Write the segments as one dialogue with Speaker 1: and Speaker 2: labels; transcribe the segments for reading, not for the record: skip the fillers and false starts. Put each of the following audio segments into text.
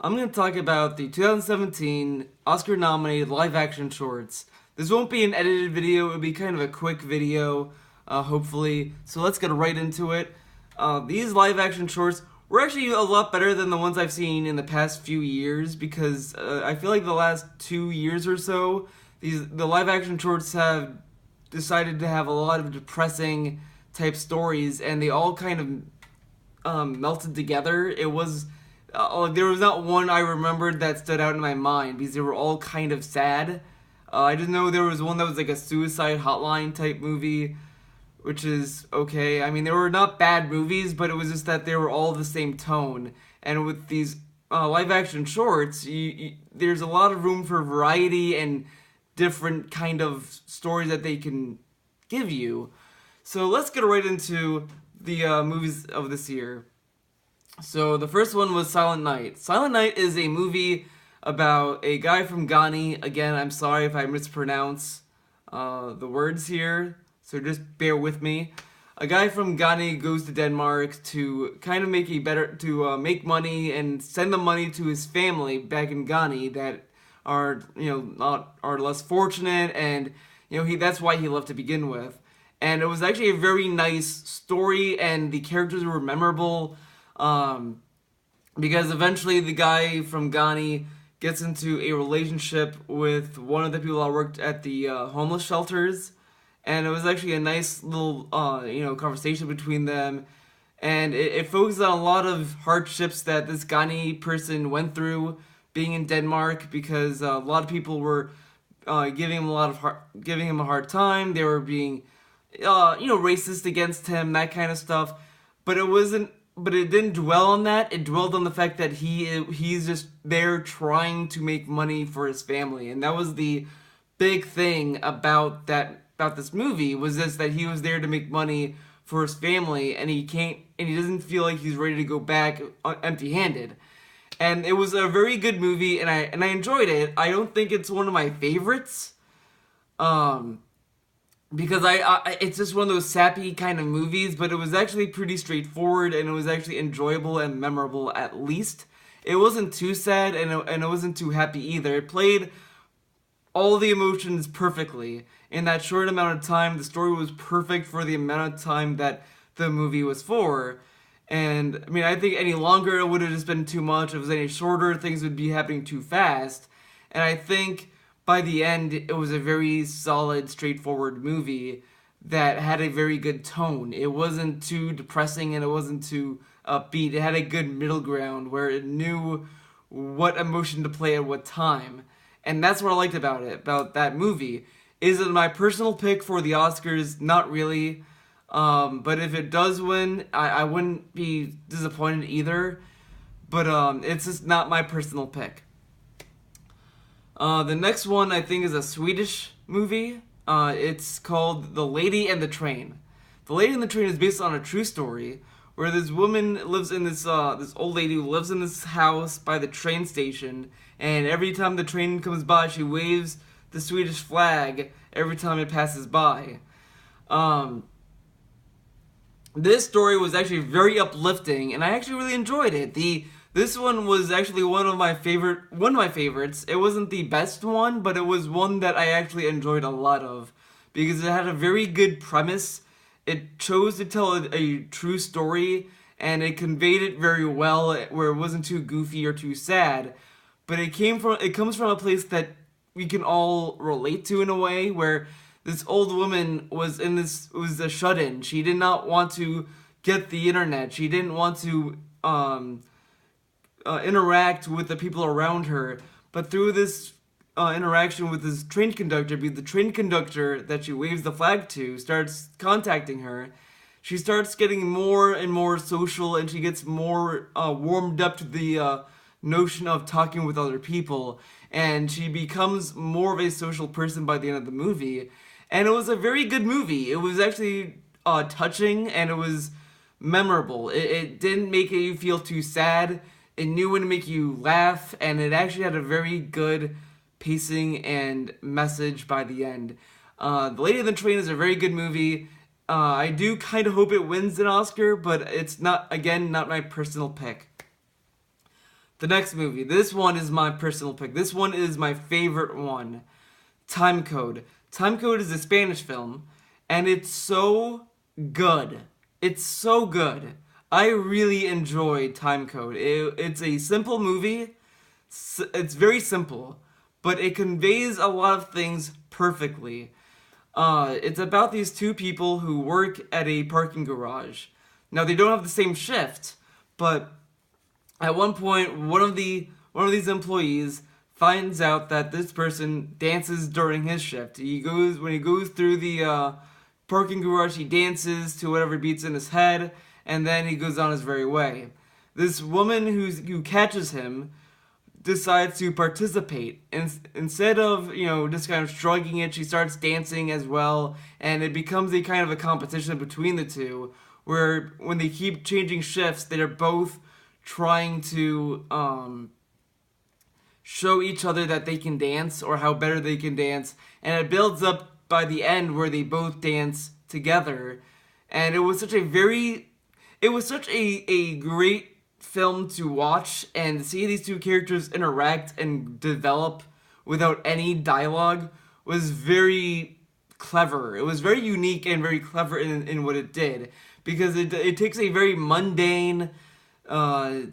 Speaker 1: I'm going to talk about the 2017 Oscar-nominated live-action shorts. This won't be an edited video, it'll be kind of a quick video, hopefully. So let's get right into it. These live-action shorts were actually a lot better than the ones I've seen in the past few years because I feel like the last 2 years or so, the live-action shorts have decided to have a lot of depressing type stories, and they all kind of melted together. There was not one I remembered that stood out in my mind because they were all kind of sad. I didn't know there was one that was like a suicide hotline type movie, which is okay. I mean, they were not bad movies, but it was just that they were all the same tone. And with these live action shorts, there's a lot of room for variety and different kind of stories that they can give you. So let's get right into the movies of this year. So the first one was Silent Night. Silent Night is a movie about a guy from Ghana. Again, I'm sorry if I mispronounce the words here, so just bear with me. A guy from Ghana goes to Denmark to kind of make money and send the money to his family back in Ghana that are less fortunate, and that's why he left to begin with. And it was actually a very nice story, and the characters were memorable. Because eventually the guy from Ghani gets into a relationship with one of the people that worked at the homeless shelters, and it was actually a nice little conversation between them, and it focused on a lot of hardships that this Ghani person went through being in Denmark because a lot of people were giving him a hard time. They were being racist against him, that kind of stuff, but it didn't dwell on that. It dwelled on the fact that he's just there trying to make money for his family, and that was the big thing about this movie, was this, that he was there to make money for his family, and he doesn't feel like he's ready to go back empty-handed. And it was a very good movie, and I enjoyed it. I don't think it's one of my favorites, because it's just one of those sappy kind of movies, but it was actually pretty straightforward, and it was actually enjoyable and memorable at least. It wasn't too sad, and it wasn't too happy either. It played all the emotions perfectly. In that short amount of time, the story was perfect for the amount of time that the movie was for. And, I mean, I think any longer it would have just been too much. If it was any shorter, things would be happening too fast. And I think by the end, it was a very solid, straightforward movie that had a very good tone. It wasn't too depressing and it wasn't too upbeat. It had a good middle ground where it knew what emotion to play at what time. And that's what I liked about that movie. Is it my personal pick for the Oscars? Not really. But if it does win, I wouldn't be disappointed either. But it's just not my personal pick. The next one I think is a Swedish movie. It's called The Lady and the Train. The Lady and the Train is based on a true story where this woman lives in this old lady who lives in this house by the train station, and every time the train comes by, she waves the Swedish flag every time it passes by. This story was actually very uplifting, and I actually really enjoyed it. This one was actually one of my favorites. It wasn't the best one, but it was one that I actually enjoyed a lot of because it had a very good premise. It chose to tell a true story, and it conveyed it very well, where it wasn't too goofy or too sad. But it comes from a place that we can all relate to in a way, where this old woman was a shut-in. She did not want to get the internet. She didn't want to interact with the people around her, but through this interaction with this train conductor, the train conductor that she waves the flag to starts contacting her. She starts getting more and more social, and she gets more warmed up to the notion of talking with other people, and she becomes more of a social person by the end of the movie. And it was a very good movie. It was actually touching, and it was memorable. It didn't make you feel too sad. It knew when to make you laugh, and it actually had a very good pacing and message by the end. The Lady and the Train is a very good movie. I do kind of hope it wins an Oscar, but it's not my personal pick. The next movie. This one is my personal pick. This one is my favorite one. Time Code. Time Code is a Spanish film, and it's so good. It's so good. I really enjoyed Time Code. It's a simple movie. It's very simple, but it conveys a lot of things perfectly. It's about these two people who work at a parking garage. Now they don't have the same shift, but at one point, one of these employees finds out that this person dances during his shift. When he goes through the parking garage, he dances to whatever beats in his head, and then he goes on his merry way. This woman who catches him decides to participate, and instead of just kind of shrugging it, she starts dancing as well, and it becomes a kind of a competition between the two, where when they keep changing shifts, they're both trying to show each other that they can dance or how better they can dance, and it builds up by the end where they both dance together. And it was such a great film to watch, and see these two characters interact and develop without any dialogue was very clever. It was very unique and very clever in what it did, because it takes a very mundane,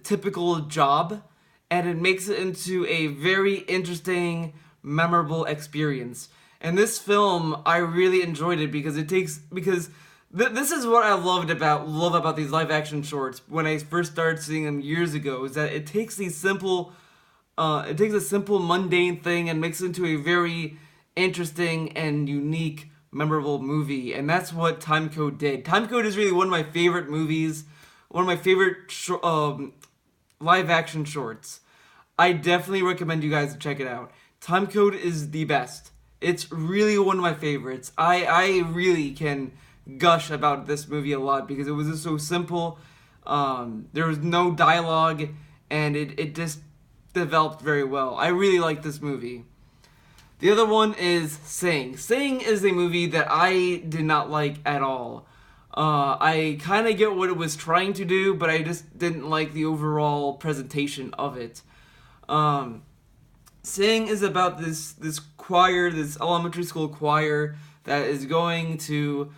Speaker 1: typical job, and it makes it into a very interesting, memorable experience. And this film, I really enjoyed it because this is what I love about these live action shorts when I first started seeing them years ago, is that it takes a simple mundane thing and makes it into a very interesting and unique, memorable movie. And that's what Time Code did. Time Code is really one of my favorite movies, one of my favorite live action shorts. I definitely recommend you guys to check it out. Time Code is the best. It's really one of my favorites. I really can gush about this movie a lot because it was just so simple. There was no dialogue, and it just developed very well. I really like this movie. The other one is Sing. Sing is a movie that I did not like at all. I kind of get what it was trying to do, but I just didn't like the overall presentation of it. Sing is about this choir, this elementary school choir that is going to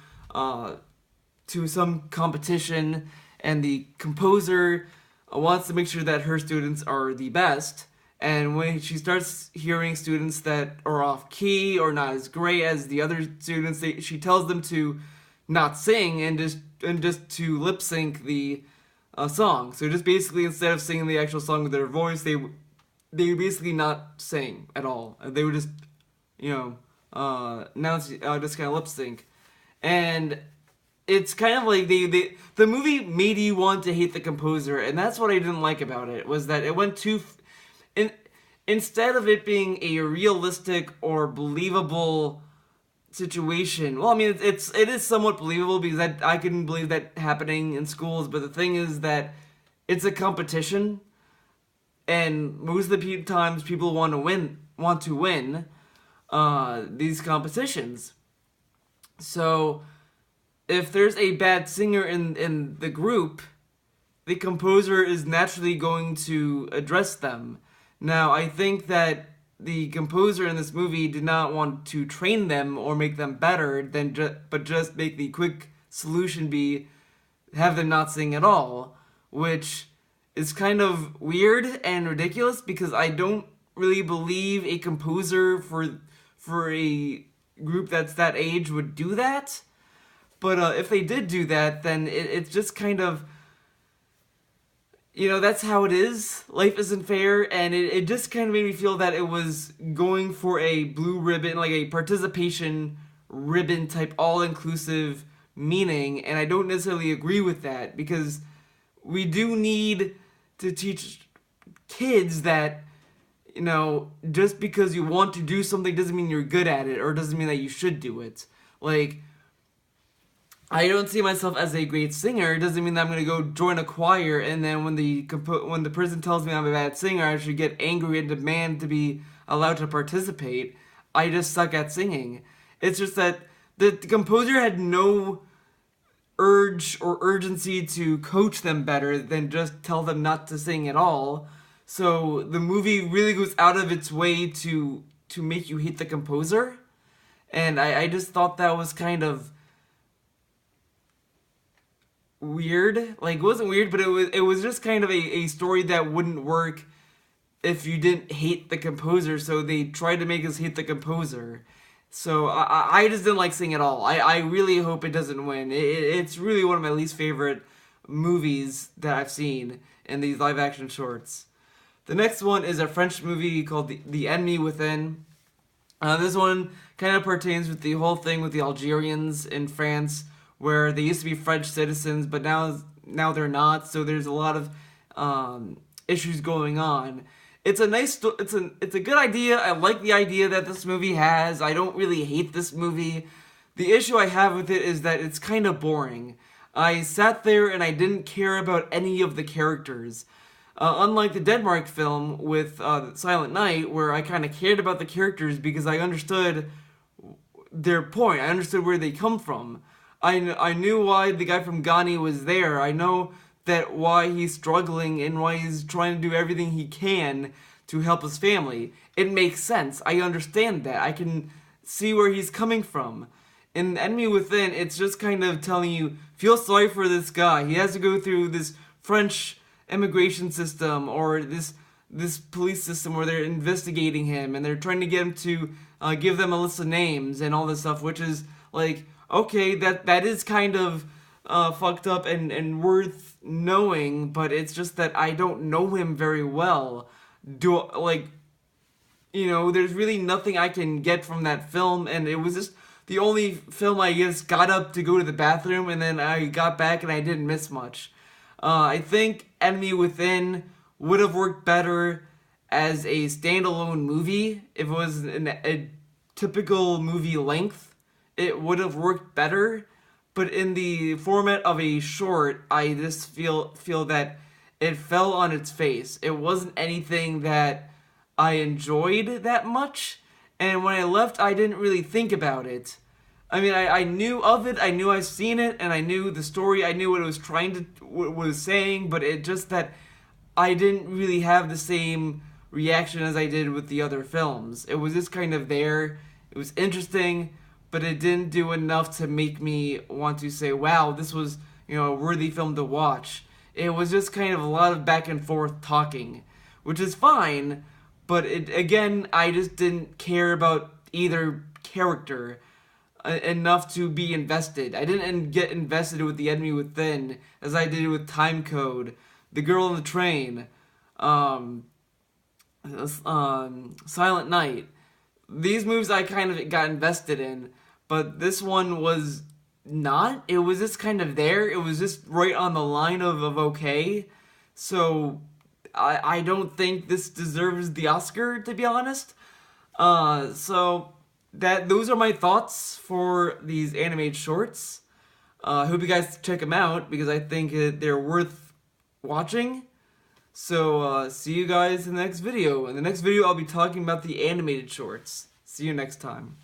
Speaker 1: some competition, and the composer wants to make sure that her students are the best. And when she starts hearing students that are off key or not as great as the other students, she tells them to not sing and just to lip sync the song. So just basically, instead of singing the actual song with their voice, they would basically not sing at all. They would just just kind of lip sync. And it's kind of like the movie made you want to hate the composer, and that's what I didn't like about it, was that it went instead of it being a realistic or believable situation. Well, I mean, it is somewhat believable because I can believe that happening in schools, but the thing is that it's a competition, and most of the times people want to win these competitions. So if there's a bad singer in the group, the composer is naturally going to address them. Now, I think that the composer in this movie did not want to train them or make them better, but just make the quick solution be have them not sing at all, which is kind of weird and ridiculous because I don't really believe a composer for a group that's that age would do that. But if they did do that, then it's just kind of, that's how it is. Life isn't fair, and it just kind of made me feel that it was going for a blue ribbon, like a participation ribbon type all-inclusive meaning, and I don't necessarily agree with that, because we do need to teach kids that, just because you want to do something doesn't mean you're good at it, or doesn't mean that you should do it. Like, I don't see myself as a great singer. It doesn't mean that I'm going to go join a choir, and then when the person tells me I'm a bad singer, I should get angry and demand to be allowed to participate. I just suck at singing. It's just that the composer had no urge or urgency to coach them better than just tell them not to sing at all. So the movie really goes out of its way to make you hate the composer. And I just thought that was kind of weird. Like, it wasn't weird, but it was just kind of a story that wouldn't work if you didn't hate the composer. So they tried to make us hate the composer. So I just didn't like seeing it all. I really hope it doesn't win. It's really one of my least favorite movies that I've seen in these live action shorts. The next one is a French movie called The Enemy Within. This one kind of pertains with the whole thing with the Algerians in France, where they used to be French citizens, but now they're not. So there's a lot of issues going on. It's a nice, it's a good idea. I like the idea that this movie has. I don't really hate this movie. The issue I have with it is that it's kind of boring. I sat there and I didn't care about any of the characters. Unlike the Denmark film with Silent Night, where I kind of cared about the characters because I understood their point. I understood where they come from. I knew why the guy from Ghani was there. I know that why he's struggling and why he's trying to do everything he can to help his family. It makes sense. I understand that. I can see where he's coming from. In Enemy Within, it's just kind of telling you, feel sorry for this guy. He has to go through this French immigration system or this police system where they're investigating him and they're trying to get him to give them a list of names and all this stuff, which is like, okay, that is kind of fucked up and worth knowing, but it's just that I don't know him very well. There's really nothing I can get from that film, and it was just the only film I just got up to go to the bathroom, and then I got back and I didn't miss much. I think Enemy Within would have worked better as a standalone movie. If it was a typical movie length, it would have worked better. But in the format of a short, I just feel that it fell on its face. It wasn't anything that I enjoyed that much, and when I left, I didn't really think about it. I mean, I knew of it, I knew I've seen it, and I knew the story, I knew what it was what it was saying, but it just that I didn't really have the same reaction as I did with the other films. It was just kind of there, it was interesting, but it didn't do enough to make me want to say, wow, this was, a worthy film to watch. It was just kind of a lot of back and forth talking, which is fine, but again, I just didn't care about either character enough to be invested. I didn't get invested with The Enemy Within as I did with Time Code, The Girl on the Train, Silent Night. These movies I kind of got invested in, but this one was not. It was just kind of there. It was just right on the line of okay. So I don't think this deserves the Oscar, to be honest. Those are my thoughts for these animated shorts. I hope you guys check them out because I think they're worth watching. So see you guys in the next video. In the next video, I'll be talking about the animated shorts. See you next time.